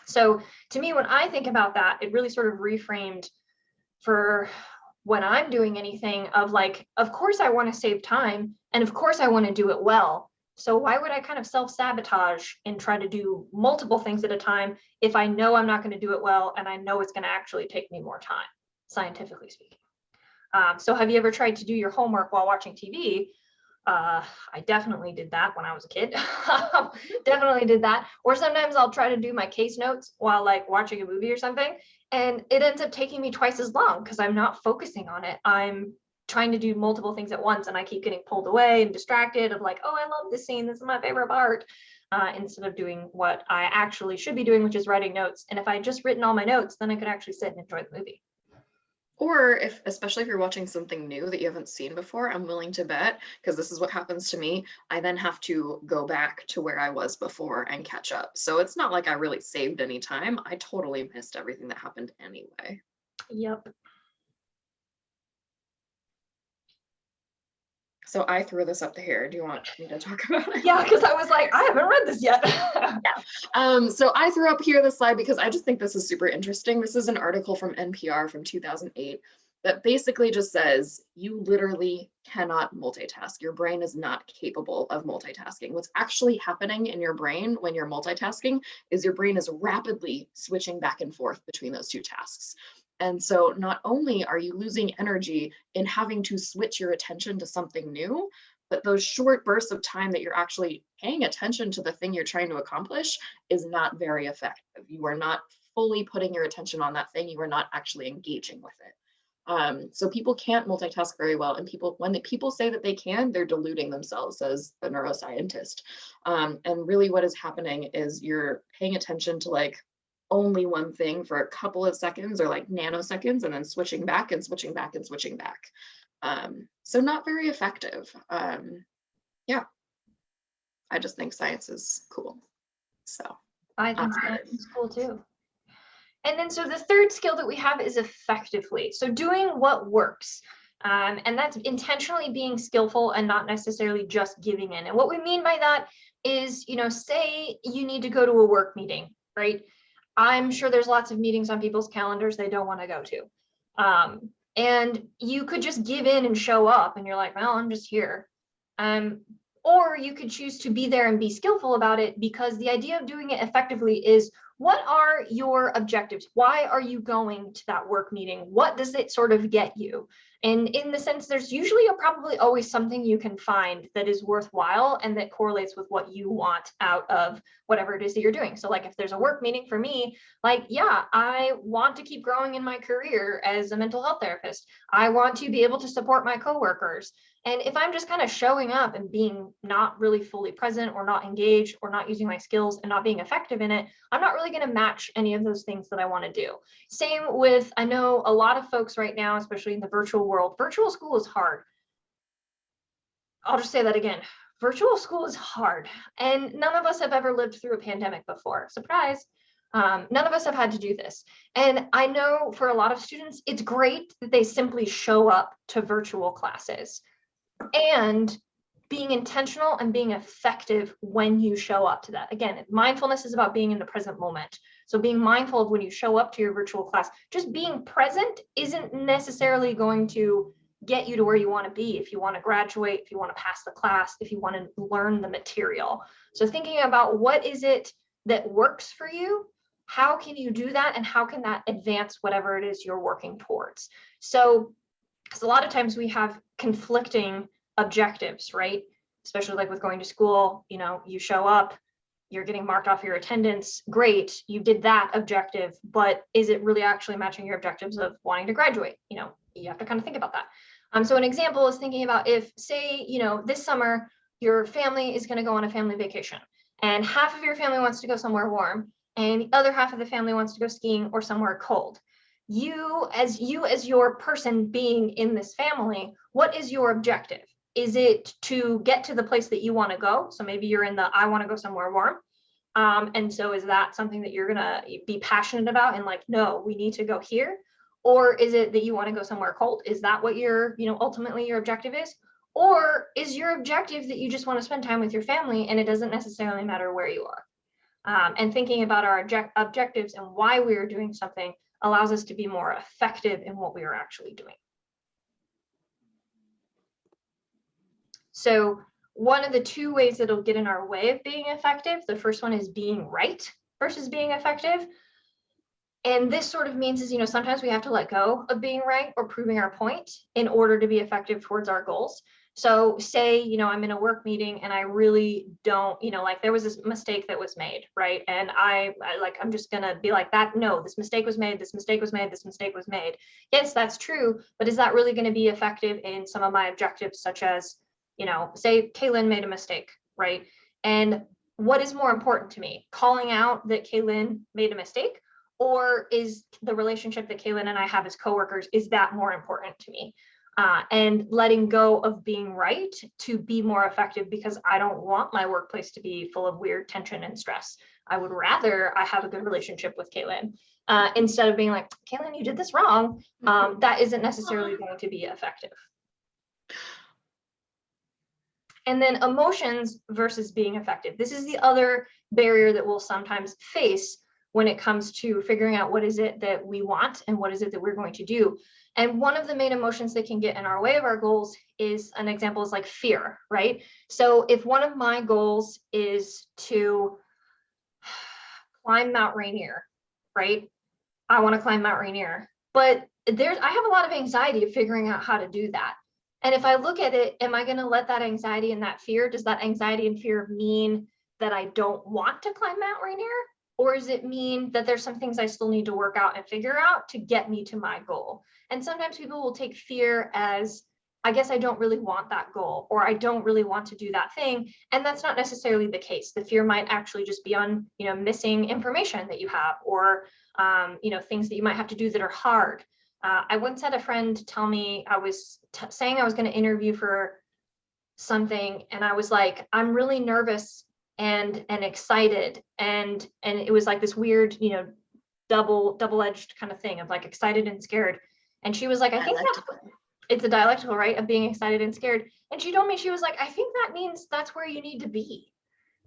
So to me, when I think about that, it really sort of reframed for when I'm doing anything of like, of course I want to save time, and of course I want to do it well. So why would I kind of self-sabotage and try to do multiple things at a time if I know I'm not going to do it well and I know it's going to actually take me more time, scientifically speaking? So have you ever tried to do your homework while watching TV? I definitely did that when I was a kid. Definitely did that. Or sometimes I'll try to do my case notes while like watching a movie or something, and it ends up taking me twice as long because I'm not focusing on it. I'm trying to do multiple things at once, and I keep getting pulled away and distracted of like, oh, I love this scene. This is my favorite part. Instead of doing what I actually should be doing, which is writing notes. And if I had just written all my notes, then I could actually sit and enjoy the movie. Or if, especially if you're watching something new that you haven't seen before, I'm willing to bet, because this is what happens to me, I then have to go back to where I was before and catch up. So it's not like I really saved any time. I totally missed everything that happened anyway. Yep. So I threw this up here. Do you want me to talk about it? Yeah, because I was like, I haven't read this yet. So I threw up here this slide because I just think this is super interesting. This is an article from NPR from 2008 that basically just says you literally cannot multitask. Your brain is not capable of multitasking. What's actually happening in your brain when you're multitasking is your brain is rapidly switching back and forth between those two tasks. And so not only are you losing energy in having to switch your attention to something new, but those short bursts of time that you're actually paying attention to the thing you're trying to accomplish is not very effective. You are not fully putting your attention on that thing. You are not actually engaging with it. So people can't multitask very well. And when people say that they can, they're deluding themselves as a neuroscientist. And really what is happening is you're paying attention to like only one thing for a couple of seconds or like nanoseconds, and then switching back and switching back and switching back. So not very effective. Yeah, I just think science is cool. So I think science is cool too. And then so the third skill that we have is effectively. So doing what works. And that's intentionally being skillful and not necessarily just giving in. And what we mean by that is, say you need to go to a work meeting, right? I'm sure there's lots of meetings on people's calendars they don't want to go to. And you could just give in and show up and you're like, well, I'm just here. Or you could choose to be there and be skillful about it, because the idea of doing it effectively is, what are your objectives? Why are you going to that work meeting? What does it sort of get you? And in the sense, there's usually probably always something you can find that is worthwhile and that correlates with what you want out of whatever it is that you're doing. So like if there's a work meeting for me, like, yeah, I want to keep growing in my career as a mental health therapist. I want to be able to support my coworkers. And if I'm just kind of showing up and being not really fully present or not engaged or not using my skills and not being effective in it, I'm not really going to match any of those things that I want to do. Same with, I know a lot of folks right now, especially in the virtual world, virtual school is hard. I'll just say that again. Virtual school is hard. And none of us have ever lived through a pandemic before. Surprise. None of us have had to do this. And I know for a lot of students, it's great that they simply show up to virtual classes. And being intentional and being effective when you show up to that. Again, mindfulness is about being in the present moment. So being mindful of when you show up to your virtual class, just being present isn't necessarily going to get you to where you want to be. If you want to graduate, if you want to pass the class, if you want to learn the material. So thinking about what is it that works for you, how can you do that, and how can that advance whatever it is you're working towards? So because a lot of times we have conflicting objectives, right? Especially like with going to school, you show up, you're getting marked off your attendance. Great, you did that objective, but is it really actually matching your objectives of wanting to graduate? You have to kind of think about that. So an example is thinking about if, say, this summer, your family is going to go on a family vacation and half of your family wants to go somewhere warm and the other half of the family wants to go skiing or somewhere cold. You as your person being in this family, what is your objective? Is it to get to the place that you want to go? So maybe you're in the I want to go somewhere warm. And so is that something that you're gonna be passionate about and like, no, we need to go here? Or is it that you want to go somewhere cold? Is that what your, ultimately your objective is? Or is your objective that you just want to spend time with your family and it doesn't necessarily matter where you are? And thinking about our objectives and why we are doing something allows us to be more effective in what we are actually doing. So one of the two ways that it'll get in our way of being effective, the first one is being right versus being effective. And this sort of means is, sometimes we have to let go of being right or proving our point in order to be effective towards our goals. So say, I'm in a work meeting and I really don't, like there was this mistake that was made, right? And I'm just gonna be like that. No, this mistake was made, this mistake was made, this mistake was made. Yes, that's true, but is that really gonna be effective in some of my objectives, such as, say Kaylin made a mistake, right? And what is more important to me, calling out that Kaylin made a mistake, or is the relationship that Kaylin and I have as coworkers, is that more important to me? And letting go of being right to be more effective, because I don't want my workplace to be full of weird tension and stress. I would rather I have a good relationship with Kaylin instead of being like, Kaylin, you did this wrong. That isn't necessarily going to be effective. And then emotions versus being effective. This is the other barrier that we'll sometimes face when it comes to figuring out what is it that we want and what is it that we're going to do. And one of the main emotions that can get in our way of our goals is, an example is like fear, right? So if one of my goals is to climb Mount Rainier, right? I want to climb Mount Rainier, but I have a lot of anxiety of figuring out how to do that. And if I look at it, am I going to let that anxiety and that fear, does that anxiety and fear mean that I don't want to climb Mount Rainier? Or does it mean that there's some things I still need to work out and figure out to get me to my goal? And sometimes people will take fear as, I guess I don't really want that goal, or I don't really want to do that thing. And that's not necessarily the case. The fear might actually just be on, missing information that you have, or, things that you might have to do that are hard. I once had a friend tell me, I was saying I was going to interview for something, and I was like, I'm really nervous and excited, and it was like this weird, double-edged kind of thing of like excited and scared. And she was like, I think it's a dialectical, right, of being excited and scared. And she told me, she was like, I think that means that's where you need to be,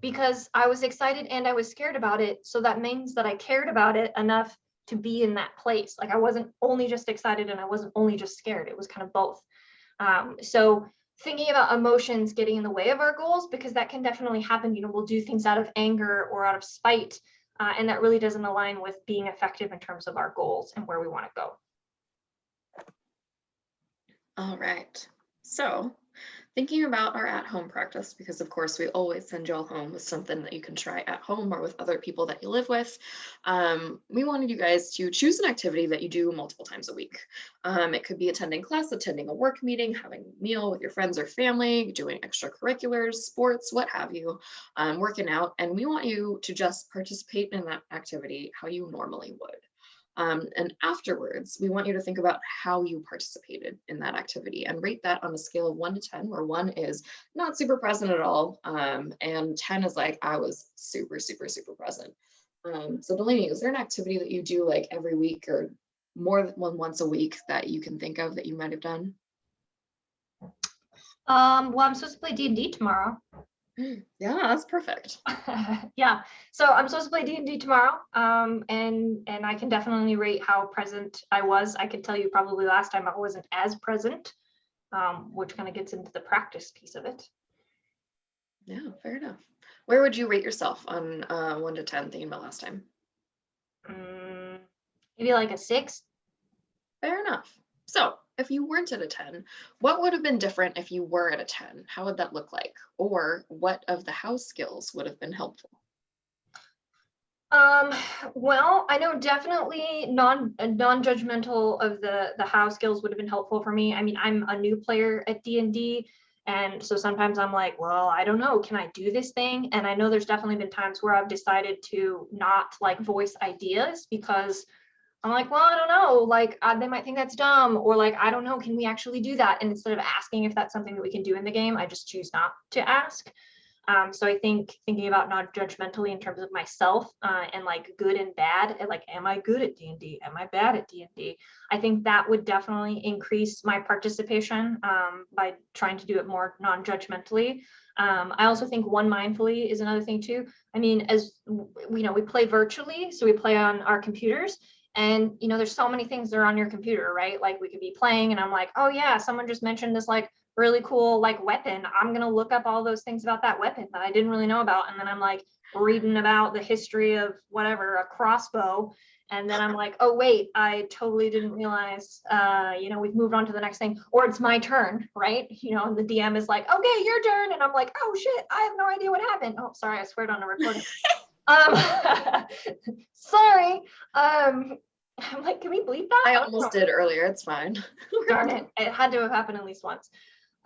because I was excited and I was scared about it. So that means that I cared about it enough to be in that place. Like I wasn't only just excited and I wasn't only just scared. It was kind of both. So thinking about emotions getting in the way of our goals, because that can definitely happen. We'll do things out of anger or out of spite, and that really doesn't align with being effective in terms of our goals and where we want to go. All right. So thinking about our at-home practice, because of course we always send you all home with something that you can try at home or with other people that you live with. We wanted you guys to choose an activity that you do multiple times a week. It could be attending class, attending a work meeting, having a meal with your friends or family, doing extracurriculars, sports, what have you, working out. And we want you to just participate in that activity how you normally would. And afterwards, we want you to think about how you participated in that activity and rate that on a scale of 1 to 10, where 1 is not super present at all, and 10 is like, I was super, super, super present. So Delaney, is there an activity that you do like every week or more than once a week that you can think of that you might have done? Well, I'm supposed to play D&D tomorrow. Yeah, that's perfect. Yeah, so I'm supposed to play D&D tomorrow, and I can definitely rate how present I was. I could tell you probably last time I wasn't as present, which kind of gets into the practice piece of it. Yeah, fair enough. Where would you rate yourself on 1 to 10 thinking about last time? Maybe like a 6. Fair enough. So if you weren't at a 10, what would have been different if you were at a 10? How would that look like? Or what of the house skills would have been helpful? Well, I know definitely non-judgmental of the how skills would have been helpful for me. I mean, I'm a new player at D&D, and so sometimes I'm like, well, I don't know, can I do this thing? And I know there's definitely been times where I've decided to not like voice ideas because I'm like, well, I don't know, like they might think that's dumb, or like, I don't know, can we actually do that? And instead of asking if that's something that we can do in the game, I just choose not to ask. So I think thinking about non-judgmentally in terms of myself and like good and bad, and like, am I good at D&D? Am I bad at D&D? I think that would definitely increase my participation by trying to do it more non-judgmentally. I also think one mindfully is another thing too. I mean, as we know, we play virtually, so we play on our computers. And there's so many things that are on your computer, right? Like we could be playing and I'm like, oh yeah, someone just mentioned this like really cool like weapon. I'm gonna look up all those things about that weapon that I didn't really know about. And then I'm like reading about the history of whatever, a crossbow. And then I'm like, oh wait, I totally didn't realize, we've moved on to the next thing, or it's my turn, right? And the DM is like, okay, your turn. And I'm like, oh shit, I have no idea what happened. Oh, sorry, I swear it on a recording. Sorry. I'm like, can we bleep that? I almost did earlier. It's fine. Darn it. It had to have happened at least once.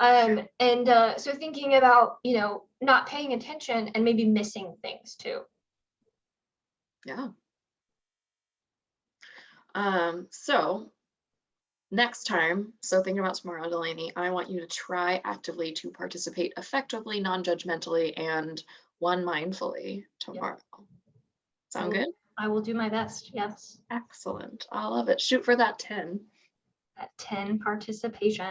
So thinking about, not paying attention and maybe missing things too. Yeah. So next time, so thinking about tomorrow, Delaney, I want you to try actively to participate effectively, non-judgmentally, and one mindfully tomorrow. Sound good? I will do my best. Yes. Excellent. I love it. Shoot for that 10. That 10 participation.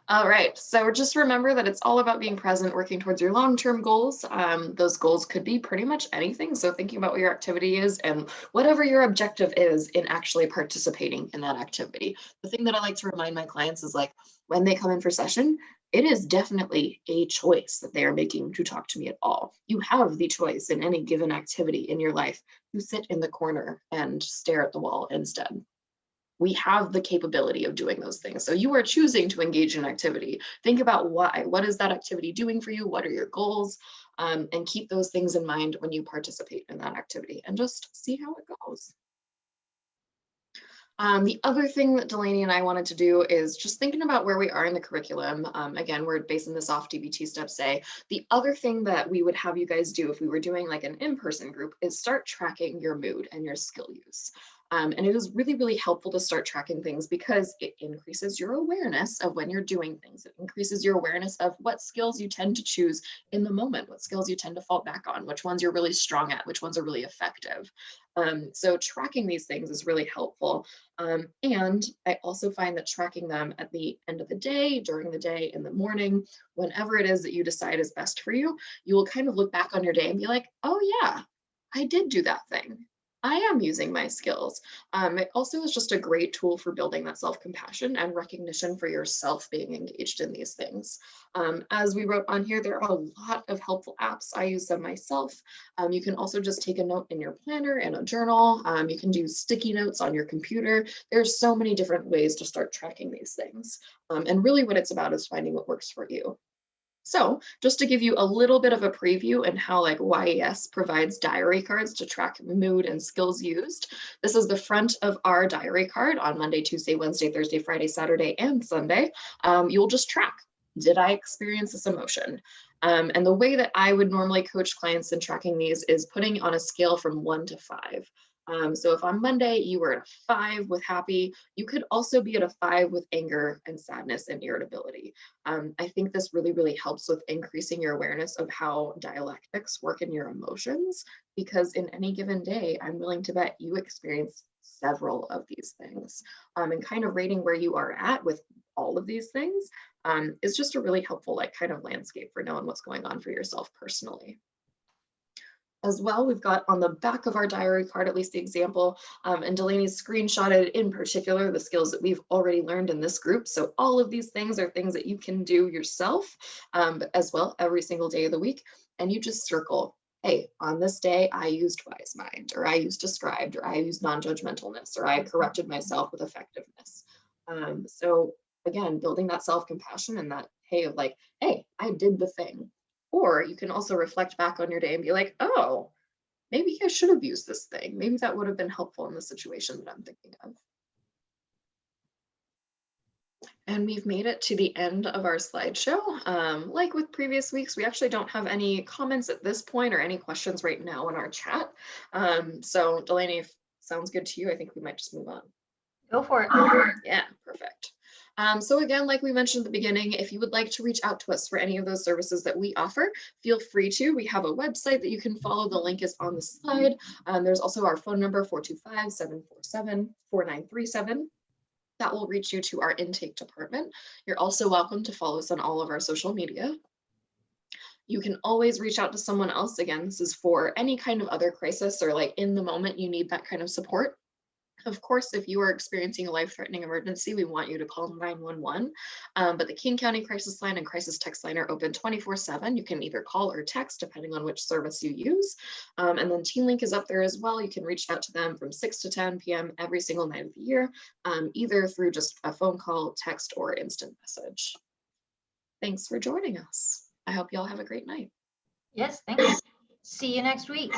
All right, so just remember that it's all about being present, working towards your long-term goals. Those goals could be pretty much anything. So thinking about what your activity is and whatever your objective is in actually participating in that activity. The thing that I like to remind my clients is like when they come in for session, it is definitely a choice that they are making to talk to me at all. You have the choice in any given activity in your life to sit in the corner and stare at the wall instead. We have the capability of doing those things. So you are choosing to engage in activity. Think about why. What is that activity doing for you? What are your goals? And keep those things in mind when you participate in that activity and just see how it goes. The other thing that Delaney and I wanted to do is just thinking about where we are in the curriculum. Again, we're basing this off DBT Steps A. The other thing that we would have you guys do if we were doing like an in-person group is start tracking your mood and your skill use. And it is really, really helpful to start tracking things because it increases your awareness of when you're doing things. It increases your awareness of what skills you tend to choose in the moment, what skills you tend to fall back on, which ones you're really strong at, which ones are really effective. So tracking these things is really helpful. And I also find that tracking them at the end of the day, during the day, in the morning, whenever it is that you decide is best for you, you will kind of look back on your day and be like, oh yeah, I did do that thing. I am using my skills. It also is just a great tool for building that self-compassion and recognition for yourself being engaged in these things. As we wrote on here, there are a lot of helpful apps. I use them myself. You can also just take a note in your planner and a journal. You can do sticky notes on your computer. There's so many different ways to start tracking these things. And really what it's about is finding what works for you. So just to give you a little bit of a preview and how like YES provides diary cards to track mood and skills used. This is the front of our diary card on Monday, Tuesday, Wednesday, Thursday, Friday, Saturday, and Sunday. You'll just track, did I experience this emotion? And the way that I would normally coach clients in tracking these is putting on a scale from 1 to 5. So if on Monday you were at a 5 with happy, you could also be at a 5 with anger and sadness and irritability. I think this really, really helps with increasing your awareness of how dialectics work in your emotions, because in any given day, I'm willing to bet you experience several of these things. And kind of rating where you are at with all of these things is just a really helpful like kind of landscape for knowing what's going on for yourself personally. As well, we've got on the back of our diary card, at least the example, and Delaney's screenshotted in particular the skills that we've already learned in this group. So all of these things are things that you can do yourself, but as well every single day of the week. And you just circle, hey, on this day, I used wise mind, or I used described, or I used non-judgmentalness, or I corrected myself with effectiveness. So again, building that self-compassion and that, hey, of like, hey, I did the thing. Or you can also reflect back on your day and be like, oh, maybe I should have used this thing. Maybe that would have been helpful in the situation that I'm thinking of. And we've made it to the end of our slideshow. Like with previous weeks, we actually don't have any comments at this point or any questions right now in our chat. So Delaney, if sounds good to you, I think we might just move on. Go for it. Yeah, perfect. So again, like we mentioned at the beginning, if you would like to reach out to us for any of those services that we offer, feel free to. We have a website that you can follow. The link is on the slide. There's also our phone number, 425-747-4937. That will reach you to our intake department. You're also welcome to follow us on all of our social media. You can always reach out to someone else. Again, this is for any kind of other crisis or like in the moment you need that kind of support. Of course, if you are experiencing a life-threatening emergency, we want you to call 911. But the King County Crisis Line and Crisis Text Line are open 24/7. You can either call or text depending on which service you use. And then Teen Link is up there as well. You can reach out to them from 6 to 10 p.m. every single night of the year, either through just a phone call, text, or instant message. Thanks for joining us. I hope you all have a great night. Yes, thanks. See you next week.